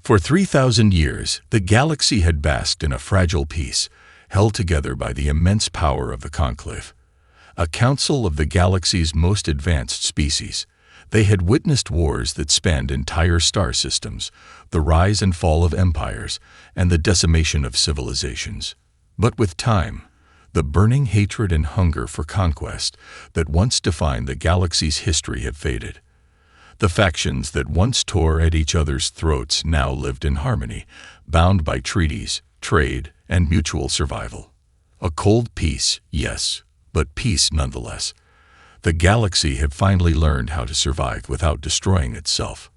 For 3,000 years, the galaxy had basked in a fragile peace, held together by the immense power of the Conclave, a council of the galaxy's most advanced species. They had witnessed wars that spanned entire star systems, the rise and fall of empires, and the decimation of civilizations. But with time, the burning hatred and hunger for conquest that once defined the galaxy's history had faded. The factions that once tore at each other's throats now lived in harmony, bound by treaties, trade, and mutual survival. A cold peace, yes, but peace nonetheless. The galaxy had finally learned how to survive without destroying itself.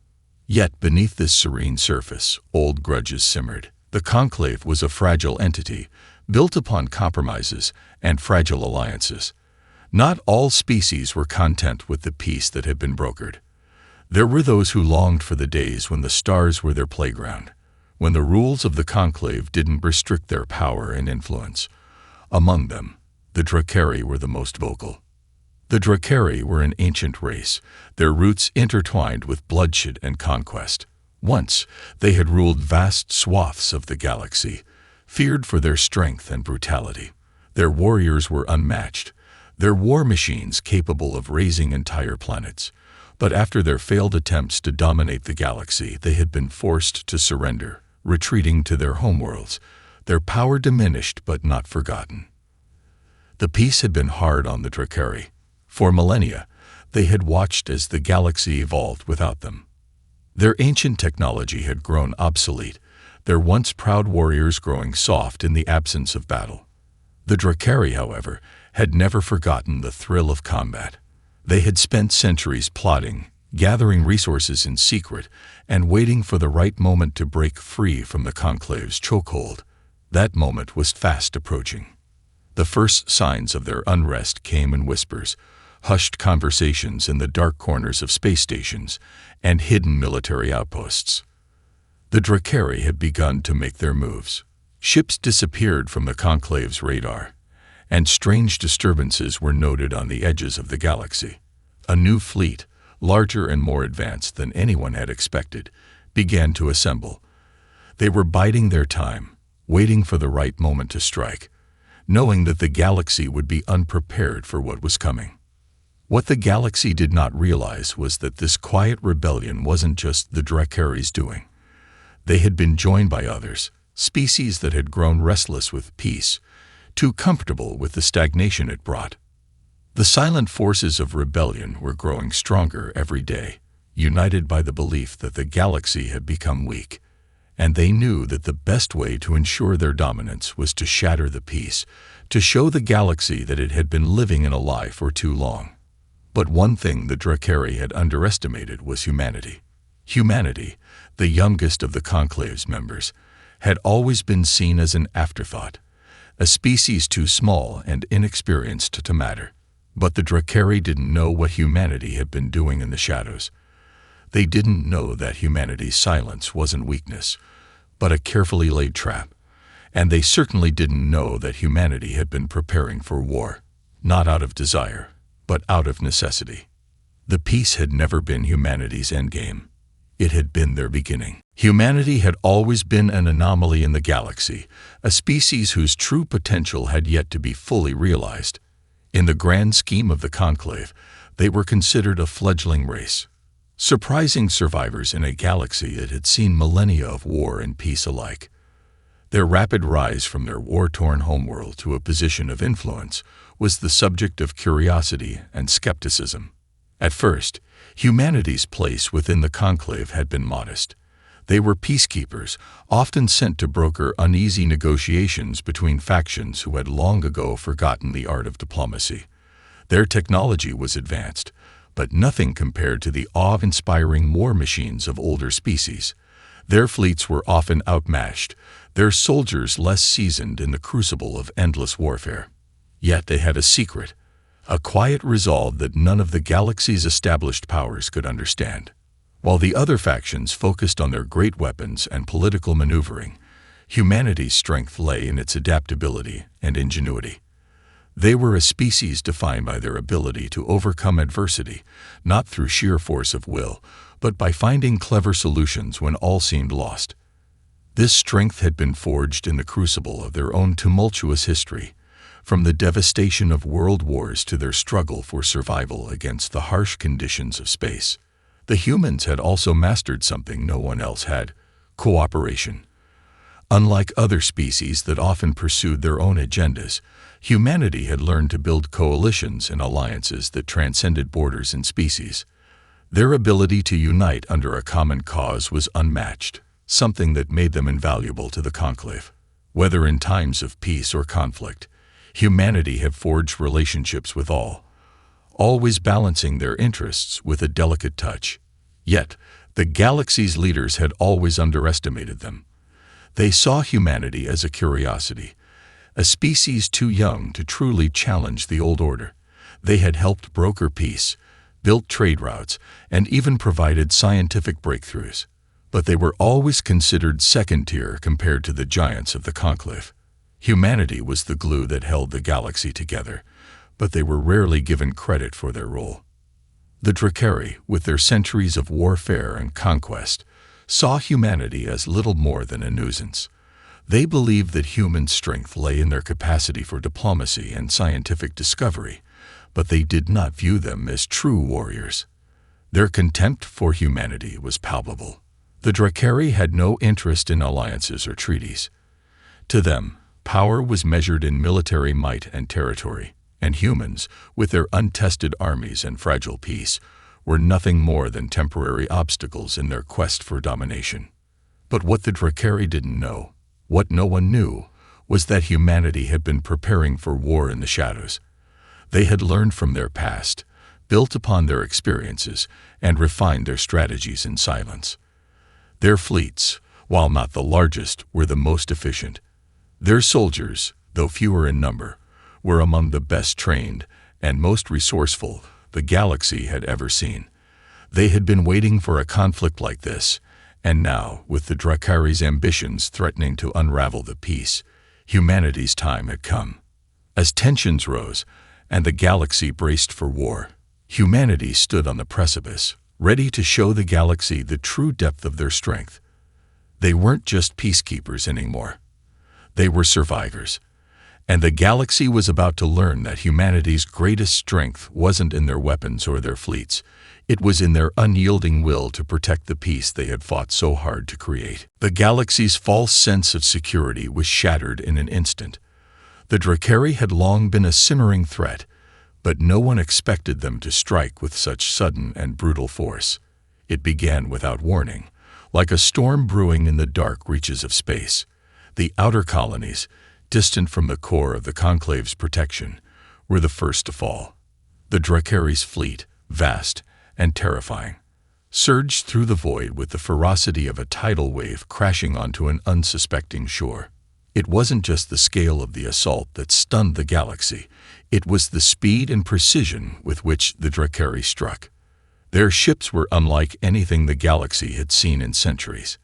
Yet beneath this serene surface, old grudges simmered. The Conclave was a fragile entity, built upon compromises and fragile alliances. Not all species were content with the peace that had been brokered. There were those who longed for the days when the stars were their playground, when the rules of the Conclave didn't restrict their power and influence. Among them, the Dracari were the most vocal. The Dracari were an ancient race, their roots intertwined with bloodshed and conquest. Once, they had ruled vast swaths of the galaxy, feared for their strength and brutality. Their warriors were unmatched, their war machines capable of razing entire planets. But after their failed attempts to dominate the galaxy, they had been forced to surrender, retreating to their homeworlds, their power diminished but not forgotten. The peace had been hard on the Dracari. For millennia, they had watched as the galaxy evolved without them. Their ancient technology had grown obsolete, their once proud warriors growing soft in the absence of battle. The Dracari, however, had never forgotten the thrill of combat. They had spent centuries plotting, gathering resources in secret, and waiting for the right moment to break free from the Conclave's chokehold. That moment was fast approaching. The first signs of their unrest came in whispers, hushed conversations in the dark corners of space stations, and hidden military outposts. The Dracari had begun to make their moves. Ships disappeared from the Conclave's radar, and strange disturbances were noted on the edges of the galaxy. A new fleet, larger and more advanced than anyone had expected, began to assemble. They were biding their time, waiting for the right moment to strike, knowing that the galaxy would be unprepared for what was coming. What the galaxy did not realize was that this quiet rebellion wasn't just the Dracari's doing. They had been joined by others, species that had grown restless with peace, too comfortable with the stagnation it brought. The silent forces of rebellion were growing stronger every day, united by the belief that the galaxy had become weak, and they knew that the best way to ensure their dominance was to shatter the peace, to show the galaxy that it had been living in a lie for too long. But one thing the Dracari had underestimated was humanity. Humanity, the youngest of the Conclave's members, had always been seen as an afterthought, a species too small and inexperienced to matter. But the Dracari didn't know what humanity had been doing in the shadows. They didn't know that humanity's silence wasn't weakness, but a carefully laid trap. And they certainly didn't know that humanity had been preparing for war, not out of desire, but out of necessity. The peace had never been humanity's endgame. It had been their beginning. Humanity had always been an anomaly in the galaxy, a species whose true potential had yet to be fully realized. In the grand scheme of the Conclave, they were considered a fledgling race, surprising survivors in a galaxy that had seen millennia of war and peace alike. Their rapid rise from their war-torn homeworld to a position of influence was the subject of curiosity and skepticism. At first, humanity's place within the Conclave had been modest. They were peacekeepers, often sent to broker uneasy negotiations between factions who had long ago forgotten the art of diplomacy. Their technology was advanced, but nothing compared to the awe-inspiring war machines of older species. Their fleets were often outmatched, their soldiers less seasoned in the crucible of endless warfare. Yet they had a secret, a quiet resolve that none of the galaxy's established powers could understand. While the other factions focused on their great weapons and political maneuvering, humanity's strength lay in its adaptability and ingenuity. They were a species defined by their ability to overcome adversity, not through sheer force of will, but by finding clever solutions when all seemed lost. This strength had been forged in the crucible of their own tumultuous history, from the devastation of world wars to their struggle for survival against the harsh conditions of space. The humans had also mastered something no one else had: cooperation. Unlike other species that often pursued their own agendas, humanity had learned to build coalitions and alliances that transcended borders and species. Their ability to unite under a common cause was unmatched, something that made them invaluable to the Conclave. Whether in times of peace or conflict, humanity had forged relationships with all, always balancing their interests with a delicate touch. Yet, the galaxy's leaders had always underestimated them. They saw humanity as a curiosity, a species too young to truly challenge the old order. They had helped broker peace, built trade routes, and even provided scientific breakthroughs. But they were always considered second-tier compared to the giants of the Conclave. Humanity was the glue that held the galaxy together, but they were rarely given credit for their role. The Dracari, with their centuries of warfare and conquest, saw humanity as little more than a nuisance. They believed that human strength lay in their capacity for diplomacy and scientific discovery, but they did not view them as true warriors. Their contempt for humanity was palpable. The Dracari had no interest in alliances or treaties. To them, power was measured in military might and territory, and humans, with their untested armies and fragile peace, were nothing more than temporary obstacles in their quest for domination. But what the Dracari didn't know, what no one knew, was that humanity had been preparing for war in the shadows. They had learned from their past, built upon their experiences, and refined their strategies in silence. Their fleets, while not the largest, were the most efficient. Their soldiers, though fewer in number, were among the best trained and most resourceful the galaxy had ever seen. They had been waiting for a conflict like this, and now, with the Dracari's ambitions threatening to unravel the peace, humanity's time had come. As tensions rose, and the galaxy braced for war, humanity stood on the precipice, ready to show the galaxy the true depth of their strength. They weren't just peacekeepers anymore. They were survivors. And the galaxy was about to learn that humanity's greatest strength wasn't in their weapons or their fleets. It was in their unyielding will to protect the peace they had fought so hard to create. The galaxy's false sense of security was shattered in an instant. The Dracari had long been a simmering threat, but no one expected them to strike with such sudden and brutal force. It began without warning, like a storm brewing in the dark reaches of space. The outer colonies, distant from the core of the Conclave's protection, were the first to fall. The Dracari's fleet, vast and terrifying, surged through the void with the ferocity of a tidal wave crashing onto an unsuspecting shore. It wasn't just the scale of the assault that stunned the galaxy, it was the speed and precision with which the Dracari struck. Their ships were unlike anything the galaxy had seen in centuries.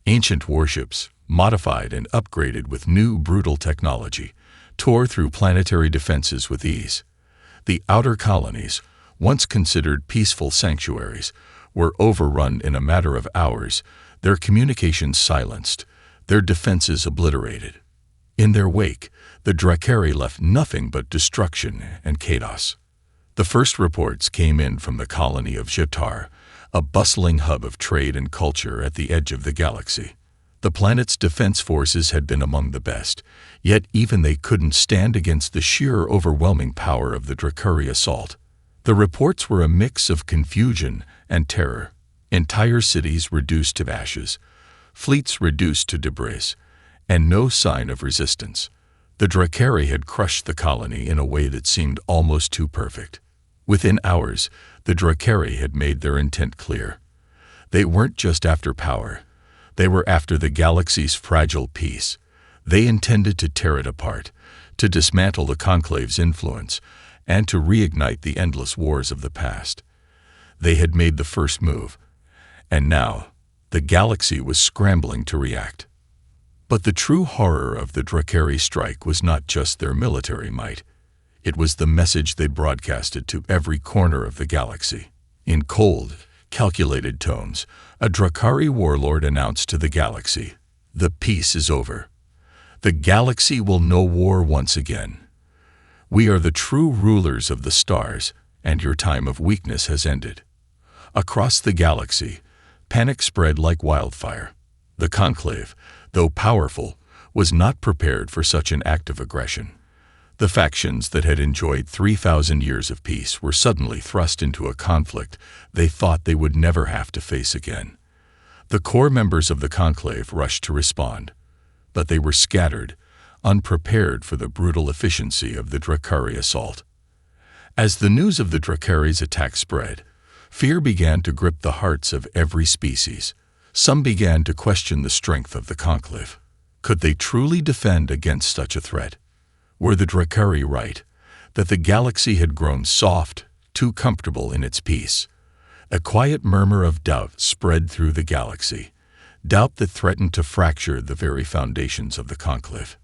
Ancient warships, modified and upgraded with new brutal technology, tore through planetary defenses with ease. The outer colonies, once considered peaceful sanctuaries, were overrun in a matter of hours, their communications silenced, their defenses obliterated. In their wake, the Dracari left nothing but destruction and chaos. The first reports came in from the colony of Shatters, a bustling hub of trade and culture at the edge of the galaxy. The planet's defense forces had been among the best, yet even they couldn't stand against the sheer overwhelming power of the Dracari assault. The reports were a mix of confusion and terror. Entire cities reduced to ashes, fleets reduced to debris, and no sign of resistance. The Dracari had crushed the colony in a way that seemed almost too perfect. Within hours, the Dracari had made their intent clear. They weren't just after power. They were after the galaxy's fragile peace. They intended to tear it apart, to dismantle the Conclave's influence, and to reignite the endless wars of the past. They had made the first move, and now the galaxy was scrambling to react. But the true horror of the Dracari strike was not just their military might. It was the message they broadcasted to every corner of the galaxy. In cold, calculated tones, a Dracari warlord announced to the galaxy, The peace is over. The galaxy will know war once again. We are the true rulers of the stars, and your time of weakness has ended. Across the galaxy, panic spread like wildfire. The Conclave, though powerful, was not prepared for such an act of aggression. The factions that had enjoyed 3,000 years of peace were suddenly thrust into a conflict they thought they would never have to face again. The core members of the Conclave rushed to respond, but they were scattered, unprepared for the brutal efficiency of the Drakari assault. As the news of the Drakari's attack spread, fear began to grip the hearts of every species. Some began to question the strength of the Conclave. Could they truly defend against such a threat? Were the Drakari right, that the galaxy had grown soft, too comfortable in its peace? A quiet murmur of doubt spread through the galaxy, doubt that threatened to fracture the very foundations of the Conclave.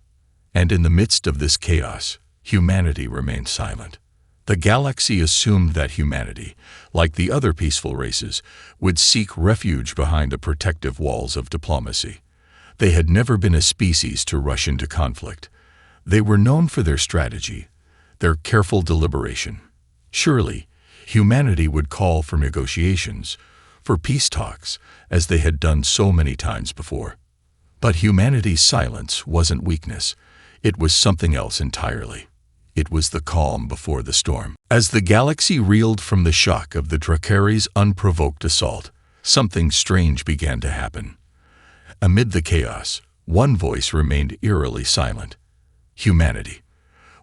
And in the midst of this chaos, humanity remained silent. The galaxy assumed that humanity, like the other peaceful races, would seek refuge behind the protective walls of diplomacy. They had never been a species to rush into conflict. They were known for their strategy, their careful deliberation. Surely, humanity would call for negotiations, for peace talks, as they had done so many times before. But humanity's silence wasn't weakness. It was something else entirely. It was the calm before the storm. As the galaxy reeled from the shock of the Drakari's unprovoked assault, something strange began to happen. Amid the chaos, one voice remained eerily silent: humanity.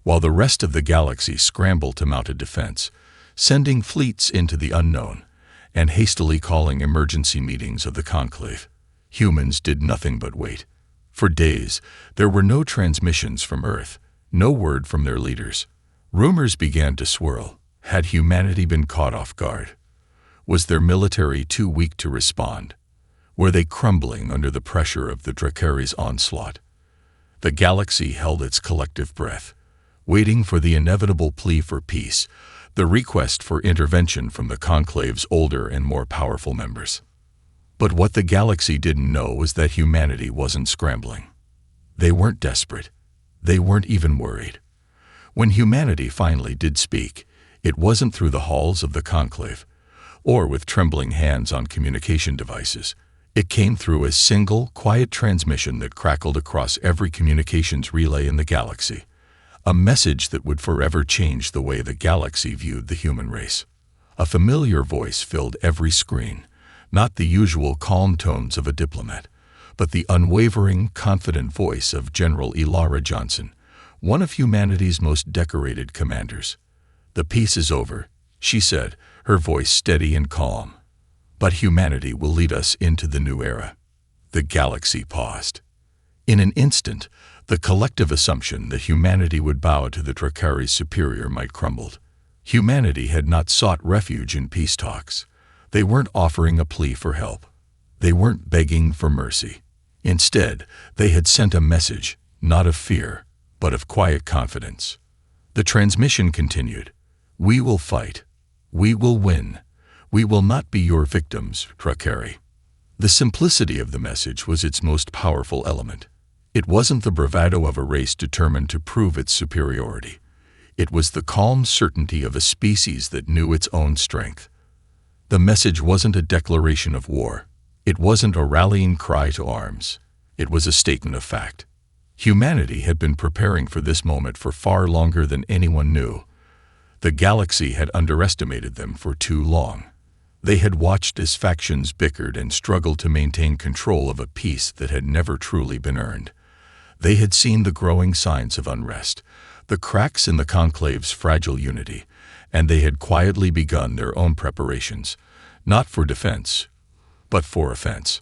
While the rest of the galaxy scrambled to mount a defense, sending fleets into the unknown, and hastily calling emergency meetings of the Conclave, humans did nothing but wait. For days, there were no transmissions from Earth, no word from their leaders. Rumors began to swirl. Had humanity been caught off guard? Was their military too weak to respond? Were they crumbling under the pressure of the Drakari's onslaught? The galaxy held its collective breath, waiting for the inevitable plea for peace, the request for intervention from the Conclave's older and more powerful members. But what the galaxy didn't know was that humanity wasn't scrambling. They weren't desperate. They weren't even worried. When humanity finally did speak, it wasn't through the halls of the Conclave, or with trembling hands on communication devices. It came through a single, quiet transmission that crackled across every communications relay in the galaxy, a message that would forever change the way the galaxy viewed the human race. A familiar voice filled every screen, not the usual calm tones of a diplomat, but the unwavering, confident voice of General Elara Johnson, one of humanity's most decorated commanders. "The peace is over," she said, her voice steady and calm. "But humanity will lead us into the new era." The galaxy paused. In an instant, the collective assumption that humanity would bow to the Drakari's superior might crumble. Humanity had not sought refuge in peace talks. They weren't offering a plea for help. They weren't begging for mercy. Instead, they had sent a message, not of fear, but of quiet confidence. The transmission continued: "We will fight. We will win. We will not be your victims, Drakari." The simplicity of the message was its most powerful element. It wasn't the bravado of a race determined to prove its superiority. It was the calm certainty of a species that knew its own strength. The message wasn't a declaration of war. It wasn't a rallying cry to arms. It was a statement of fact. Humanity had been preparing for this moment for far longer than anyone knew. The galaxy had underestimated them for too long. They had watched as factions bickered and struggled to maintain control of a peace that had never truly been earned. They had seen the growing signs of unrest, the cracks in the Conclave's fragile unity, and they had quietly begun their own preparations, not for defense, but for offense.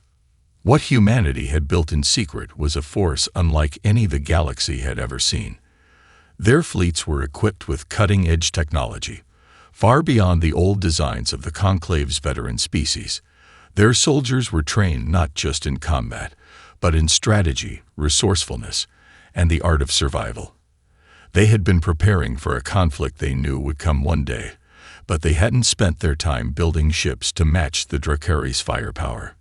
What humanity had built in secret was a force unlike any the galaxy had ever seen. Their fleets were equipped with cutting-edge technology, far beyond the old designs of the Conclave's veteran species. Their soldiers were trained not just in combat, but in strategy, resourcefulness, and the art of survival. They had been preparing for a conflict they knew would come one day, but they hadn't spent their time building ships to match the Drakari's firepower.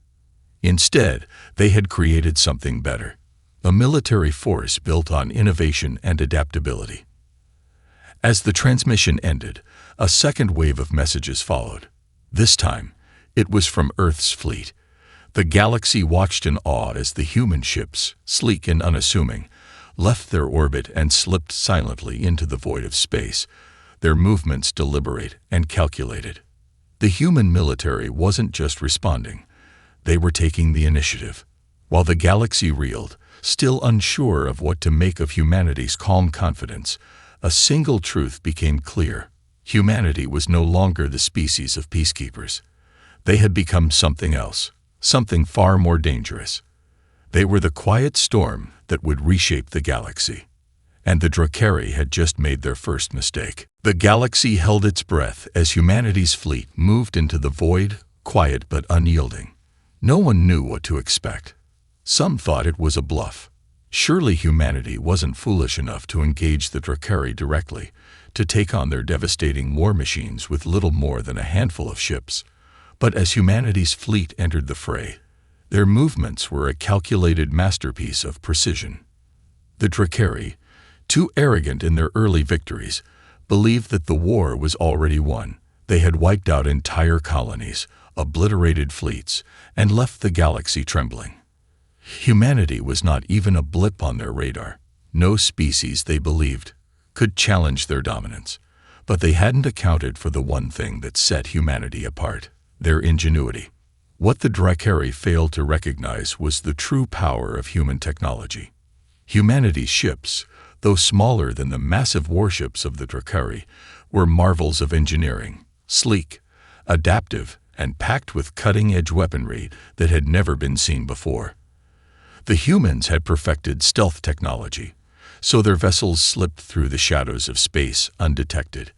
Instead, they had created something better, a military force built on innovation and adaptability. As the transmission ended, a second wave of messages followed. This time, it was from Earth's fleet. The galaxy watched in awe as the human ships, sleek and unassuming, left their orbit and slipped silently into the void of space, their movements deliberate and calculated. The human military wasn't just responding. They were taking the initiative. While the galaxy reeled, still unsure of what to make of humanity's calm confidence, a single truth became clear. Humanity was no longer the species of peacekeepers. They had become something else, something far more dangerous. They were the quiet storm that would reshape the galaxy. And the Drakari had just made their first mistake. The galaxy held its breath as humanity's fleet moved into the void, quiet but unyielding. No one knew what to expect. Some thought it was a bluff. Surely humanity wasn't foolish enough to engage the Drakari directly, to take on their devastating war machines with little more than a handful of ships. But as humanity's fleet entered the fray, their movements were a calculated masterpiece of precision. The Drakari, too arrogant in their early victories, believed that the war was already won. They had wiped out entire colonies, obliterated fleets, and left the galaxy trembling. Humanity was not even a blip on their radar. No species, they believed, could challenge their dominance. But they hadn't accounted for the one thing that set humanity apart: their ingenuity. What the Drakari failed to recognize was the true power of human technology. Humanity's ships, though smaller than the massive warships of the Drakari, were marvels of engineering, sleek, adaptive, and packed with cutting-edge weaponry that had never been seen before. The humans had perfected stealth technology, so their vessels slipped through the shadows of space undetected.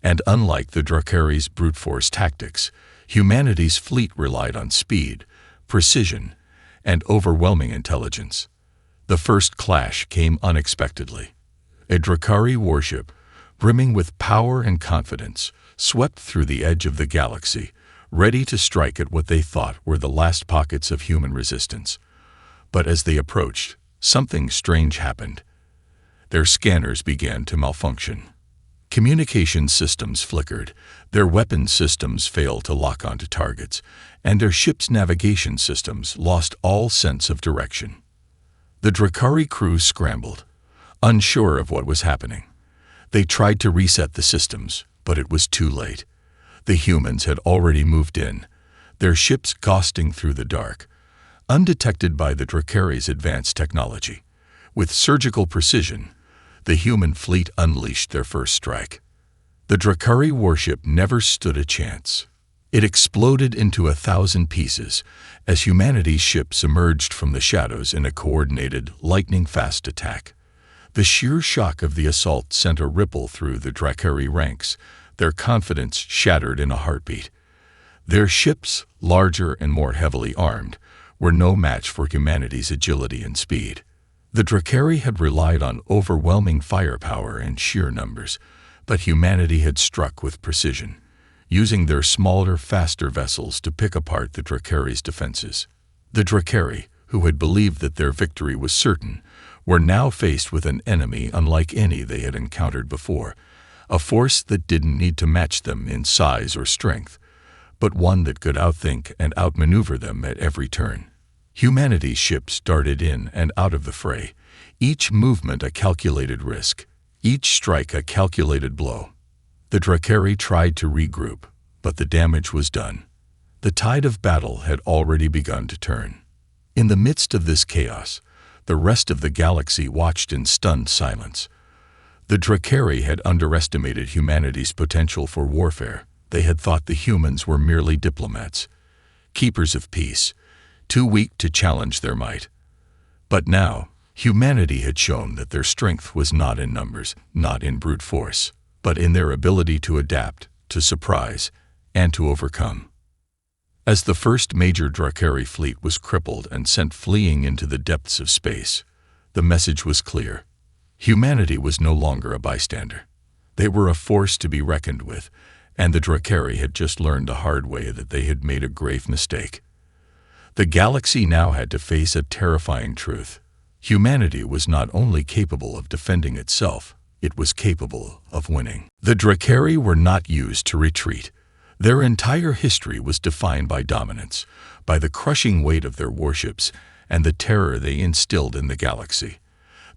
And unlike the Drakari's brute force tactics, humanity's fleet relied on speed, precision, and overwhelming intelligence. The first clash came unexpectedly. A Drakari warship, brimming with power and confidence, swept through the edge of the galaxy, ready to strike at what they thought were the last pockets of human resistance. But as they approached, something strange happened. Their scanners began to malfunction. Communication systems flickered, their weapons systems failed to lock onto targets, and their ship's navigation systems lost all sense of direction. The Drakari crew scrambled, unsure of what was happening. They tried to reset the systems, but it was too late. The humans had already moved in, their ships ghosting through the dark, undetected by the Drakari's advanced technology. With surgical precision, the human fleet unleashed their first strike. The Drakari warship never stood a chance. It exploded into 1,000 pieces as humanity's ships emerged from the shadows in a coordinated, lightning-fast attack. The sheer shock of the assault sent a ripple through the Drakari ranks, their confidence shattered in a heartbeat. Their ships, larger and more heavily armed, were no match for humanity's agility and speed. The Drakari had relied on overwhelming firepower and sheer numbers, but humanity had struck with precision, using their smaller, faster vessels to pick apart the Drakari's defenses. The Drakari, who had believed that their victory was certain, were now faced with an enemy unlike any they had encountered before, a force that didn't need to match them in size or strength, but one that could outthink and outmaneuver them at every turn. Humanity's ships darted in and out of the fray, each movement a calculated risk, each strike a calculated blow. The Drakari tried to regroup, but the damage was done. The tide of battle had already begun to turn. In the midst of this chaos, the rest of the galaxy watched in stunned silence. The Drakari had underestimated humanity's potential for warfare. They had thought the humans were merely diplomats, keepers of peace, too weak to challenge their might. But now, humanity had shown that their strength was not in numbers, not in brute force, but in their ability to adapt, to surprise, and to overcome. As the first major Drakari fleet was crippled and sent fleeing into the depths of space, the message was clear. Humanity was no longer a bystander. They were a force to be reckoned with, and the Drakari had just learned the hard way that they had made a grave mistake. The galaxy now had to face a terrifying truth. Humanity was not only capable of defending itself, it was capable of winning. The Drakari were not used to retreat. Their entire history was defined by dominance, by the crushing weight of their warships and the terror they instilled in the galaxy.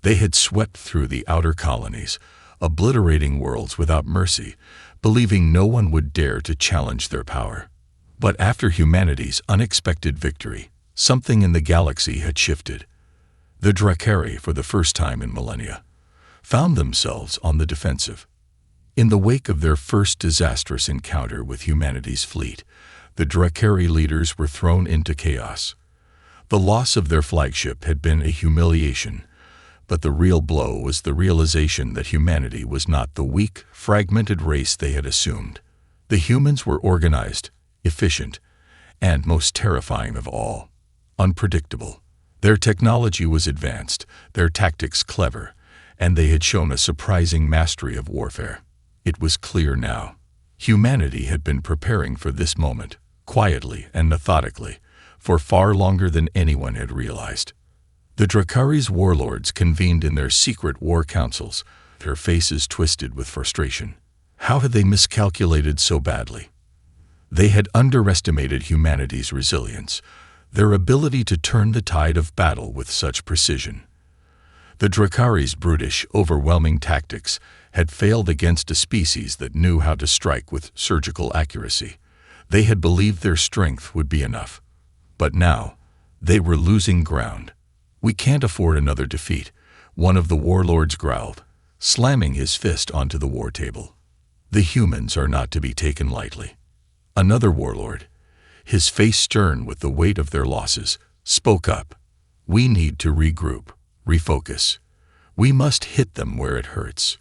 They had swept through the outer colonies, obliterating worlds without mercy, believing no one would dare to challenge their power. But after humanity's unexpected victory, something in the galaxy had shifted. The Drakari, for the first time in millennia, found themselves on the defensive. In the wake of their first disastrous encounter with humanity's fleet, the Drakari leaders were thrown into chaos. The loss of their flagship had been a humiliation, but the real blow was the realization that humanity was not the weak, fragmented race they had assumed. The humans were organized, efficient, and, most terrifying of all, unpredictable. Their technology was advanced, their tactics clever, and they had shown a surprising mastery of warfare. It was clear now. Humanity had been preparing for this moment, quietly and methodically, for far longer than anyone had realized. The Drakari's warlords convened in their secret war councils, their faces twisted with frustration. How had they miscalculated so badly? They had underestimated humanity's resilience, their ability to turn the tide of battle with such precision. The Drakari's brutish, overwhelming tactics had failed against a species that knew how to strike with surgical accuracy. They had believed their strength would be enough. But now, they were losing ground. "We can't afford another defeat," one of the warlords growled, slamming his fist onto the war table. "The humans are not to be taken lightly." Another warlord, his face stern with the weight of their losses, spoke up. "We need to regroup, refocus. We must hit them where it hurts.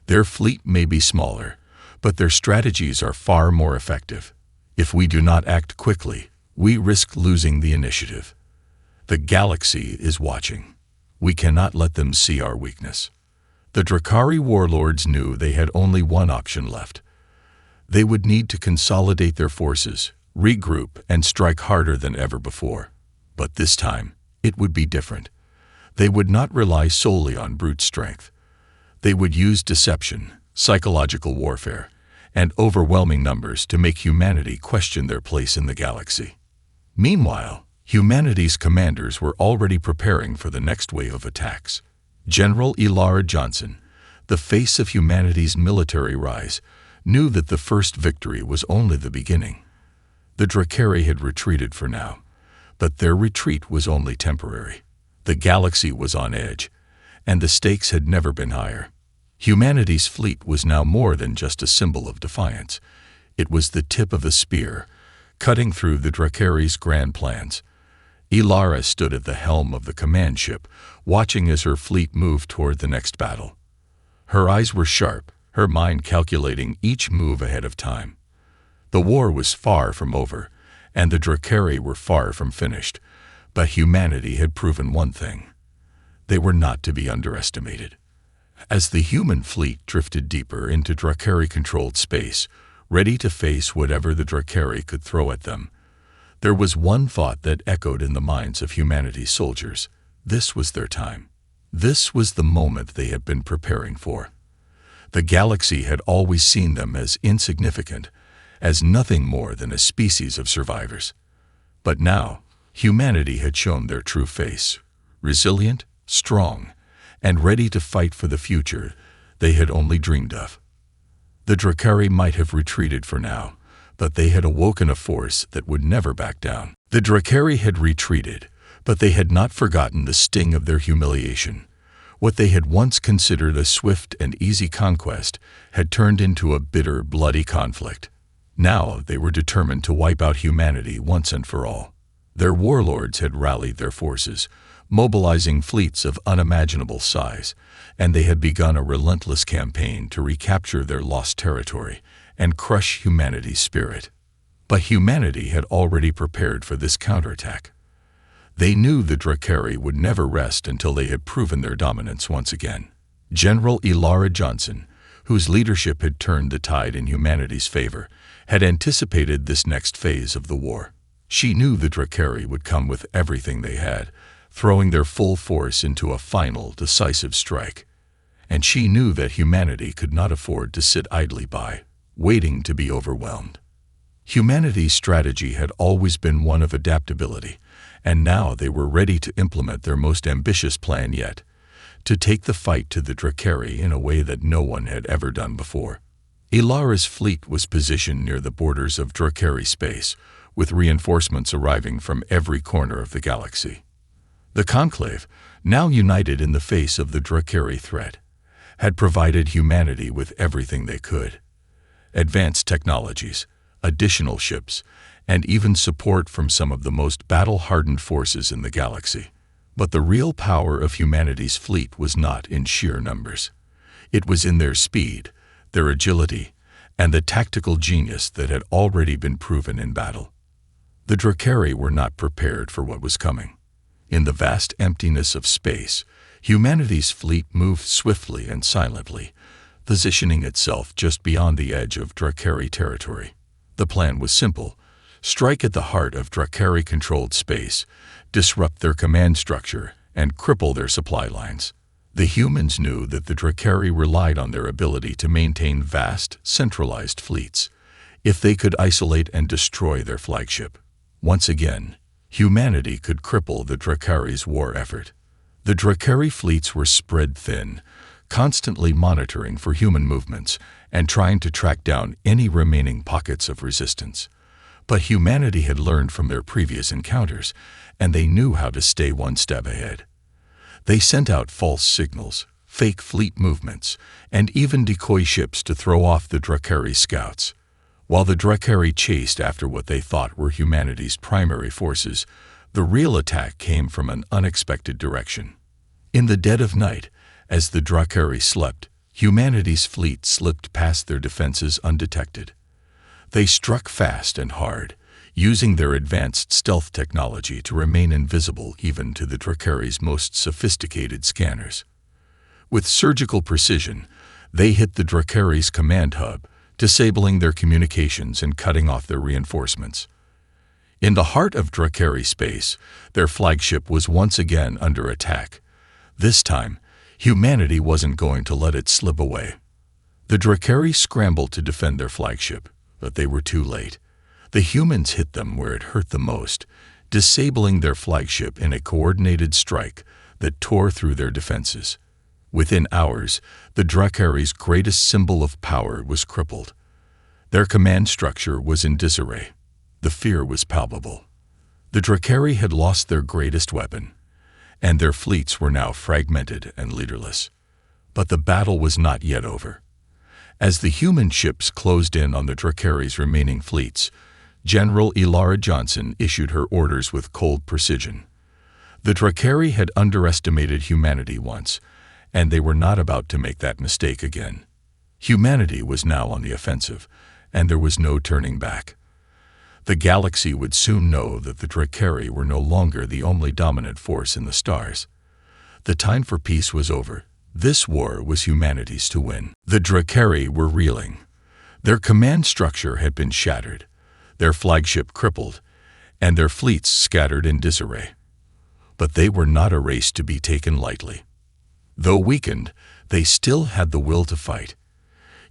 Their fleet may be smaller, but their strategies are far more effective. If we do not act quickly, we risk losing the initiative. The galaxy is watching. We cannot let them see our weakness." The Drakari warlords knew they had only one option left. They would need to consolidate their forces, regroup, and strike harder than ever before. But this time, it would be different. They would not rely solely on brute strength. They would use deception, psychological warfare, and overwhelming numbers to make humanity question their place in the galaxy. Meanwhile, humanity's commanders were already preparing for the next wave of attacks. General Ilara Johnson, the face of humanity's military rise, knew that the first victory was only the beginning. The Drakari had retreated for now, but their retreat was only temporary. The galaxy was on edge, and the stakes had never been higher. Humanity's fleet was now more than just a symbol of defiance. It was the tip of a spear, cutting through the Drakari's grand plans. Ilara stood at the helm of the command ship, watching as her fleet moved toward the next battle. Her eyes were sharp, her mind calculating each move ahead of time. The war was far from over, and the Drakari were far from finished, but humanity had proven one thing. They were not to be underestimated. As the human fleet drifted deeper into Drakari-controlled space, ready to face whatever the Drakari could throw at them, there was one thought that echoed in the minds of humanity's soldiers. This was their time. This was the moment they had been preparing for. The galaxy had always seen them as insignificant, as nothing more than a species of survivors. But now, humanity had shown their true face, resilient, strong, and ready to fight for the future they had only dreamed of. The Drakari might have retreated for now, but they had awoken a force that would never back down. The Drakari had retreated, but they had not forgotten the sting of their humiliation. What they had once considered a swift and easy conquest had turned into a bitter, bloody conflict. Now they were determined to wipe out humanity once and for all. Their warlords had rallied their forces, mobilizing fleets of unimaginable size, and they had begun a relentless campaign to recapture their lost territory and crush humanity's spirit. But humanity had already prepared for this counterattack. They knew the Drakari would never rest until they had proven their dominance once again. General Ilara Johnson, whose leadership had turned the tide in humanity's favor, had anticipated this next phase of the war. She knew the Drakari would come with everything they had, throwing their full force into a final, decisive strike. And she knew that humanity could not afford to sit idly by, waiting to be overwhelmed. Humanity's strategy had always been one of adaptability, and now they were ready to implement their most ambitious plan yet, to take the fight to the Drakari in a way that no one had ever done before. Ilara's fleet was positioned near the borders of Drakari space, with reinforcements arriving from every corner of the galaxy. The Conclave, now united in the face of the Drakari threat, had provided humanity with everything they could: advanced technologies, additional ships, and even support from some of the most battle-hardened forces in the galaxy. But the real power of humanity's fleet was not in sheer numbers. It was in their speed, their agility, and the tactical genius that had already been proven in battle. The Drakari were not prepared for what was coming. In the vast emptiness of space, humanity's fleet moved swiftly and silently, positioning itself just beyond the edge of Drakari territory. The plan was simple: strike at the heart of Drakari-controlled space, disrupt their command structure, and cripple their supply lines. The humans knew that the Drakari relied on their ability to maintain vast, centralized fleets. If they could isolate and destroy their flagship, once again, humanity could cripple the Drakari's war effort. The Drakari fleets were spread thin, constantly monitoring for human movements and trying to track down any remaining pockets of resistance. But humanity had learned from their previous encounters, and they knew how to stay one step ahead. They sent out false signals, fake fleet movements, and even decoy ships to throw off the Drakari scouts. While the Drakari chased after what they thought were humanity's primary forces, the real attack came from an unexpected direction. In the dead of night, as the Drakari slept, humanity's fleet slipped past their defenses undetected. They struck fast and hard, using their advanced stealth technology to remain invisible even to the Drakari's most sophisticated scanners. With surgical precision, they hit the Drakari's command hub, disabling their communications and cutting off their reinforcements. In the heart of Drakari space, their flagship was once again under attack. This time, humanity wasn't going to let it slip away. The Drakari scrambled to defend their flagship, but they were too late. The humans hit them where it hurt the most, disabling their flagship in a coordinated strike that tore through their defenses. Within hours, the Drakari's greatest symbol of power was crippled. Their command structure was in disarray. The fear was palpable. The Drakari had lost their greatest weapon, and their fleets were now fragmented and leaderless. But the battle was not yet over. As the human ships closed in on the Drakari's remaining fleets, General Ilara Johnson issued her orders with cold precision. The Drakari had underestimated humanity once, and they were not about to make that mistake again. Humanity was now on the offensive, and there was no turning back. The galaxy would soon know that the Drakari were no longer the only dominant force in the stars. The time for peace was over. This war was humanity's to win. The Drakari were reeling. Their command structure had been shattered, their flagship crippled, and their fleets scattered in disarray. But they were not a race to be taken lightly. Though weakened, they still had the will to fight.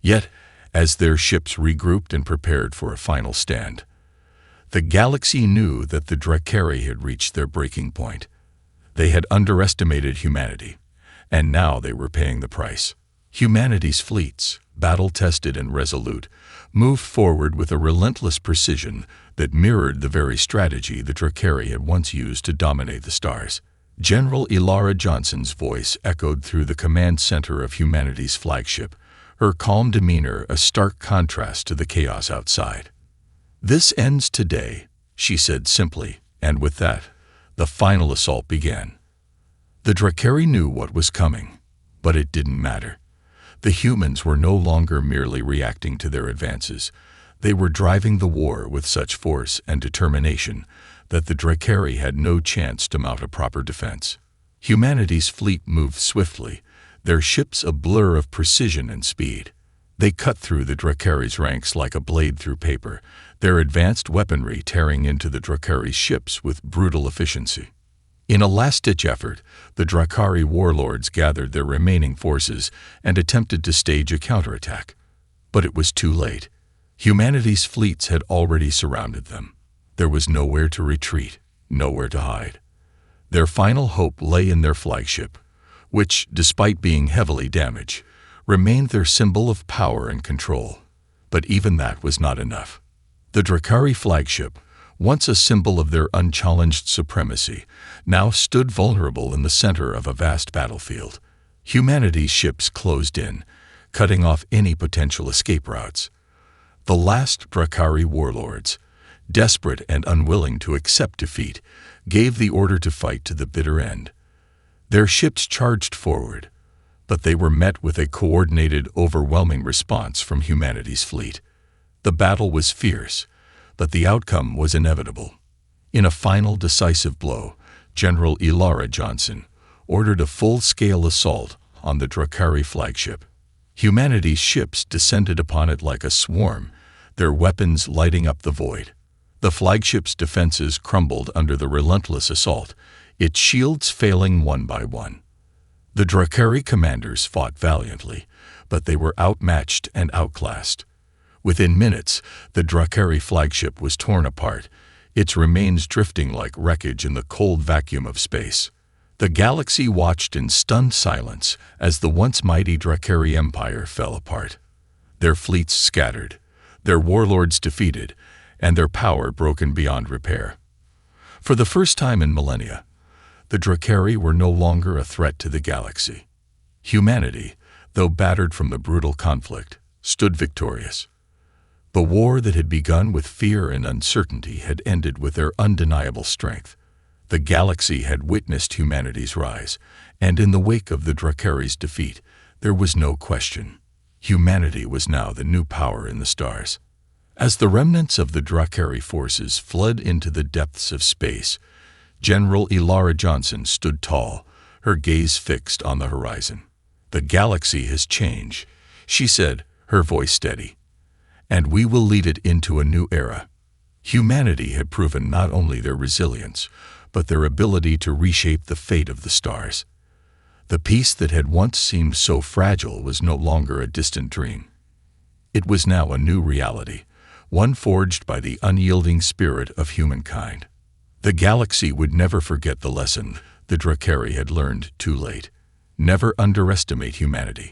Yet, as their ships regrouped and prepared for a final stand, the galaxy knew that the Drakari had reached their breaking point. They had underestimated humanity, and now they were paying the price. Humanity's fleets, battle-tested and resolute, moved forward with a relentless precision that mirrored the very strategy the Drakari had once used to dominate the stars. General Ilara Johnson's voice echoed through the command center of humanity's flagship, her calm demeanor a stark contrast to the chaos outside. "This ends today," she said simply, and with that, the final assault began. The Drakari knew what was coming, but it didn't matter. The humans were no longer merely reacting to their advances. They were driving the war with such force and determination that the Drakari had no chance to mount a proper defense. Humanity's fleet moved swiftly, their ships a blur of precision and speed. They cut through the Dracari's ranks like a blade through paper, their advanced weaponry tearing into the Dracari's ships with brutal efficiency. In a last-ditch effort, the Dracari warlords gathered their remaining forces and attempted to stage a counterattack. But it was too late. Humanity's fleets had already surrounded them. There was nowhere to retreat, nowhere to hide. Their final hope lay in their flagship, which, despite being heavily damaged, remained their symbol of power and control. But even that was not enough. The Dracari flagship, once a symbol of their unchallenged supremacy, now stood vulnerable in the center of a vast battlefield. Humanity's ships closed in, cutting off any potential escape routes. The last Dracari warlords, desperate and unwilling to accept defeat, gave the order to fight to the bitter end. Their ships charged forward, but they were met with a coordinated, overwhelming response from humanity's fleet. The battle was fierce, but the outcome was inevitable. In a final decisive blow, General Elara Johnson ordered a full-scale assault on the Dracari flagship. Humanity's ships descended upon it like a swarm, their weapons lighting up the void. The flagship's defenses crumbled under the relentless assault, its shields failing one by one. The Dracari commanders fought valiantly, but they were outmatched and outclassed. Within minutes, the Dracari flagship was torn apart, its remains drifting like wreckage in the cold vacuum of space. The galaxy watched in stunned silence as the once mighty Dracari Empire fell apart. Their fleets scattered, their warlords defeated, and their power broken beyond repair. For the first time in millennia, the Dracari were no longer a threat to the galaxy. Humanity, though battered from the brutal conflict, stood victorious. The war that had begun with fear and uncertainty had ended with their undeniable strength. The galaxy had witnessed humanity's rise, and in the wake of the Dracari's defeat, there was no question. Humanity was now the new power in the stars. As the remnants of the Dracari forces fled into the depths of space, General Elara Johnson stood tall, her gaze fixed on the horizon. "The galaxy has changed," she said, her voice steady, "and we will lead it into a new era." Humanity had proven not only their resilience, but their ability to reshape the fate of the stars. The peace that had once seemed so fragile was no longer a distant dream. It was now a new reality, one forged by the unyielding spirit of humankind. The galaxy would never forget the lesson the Dracari had learned too late. Never underestimate humanity.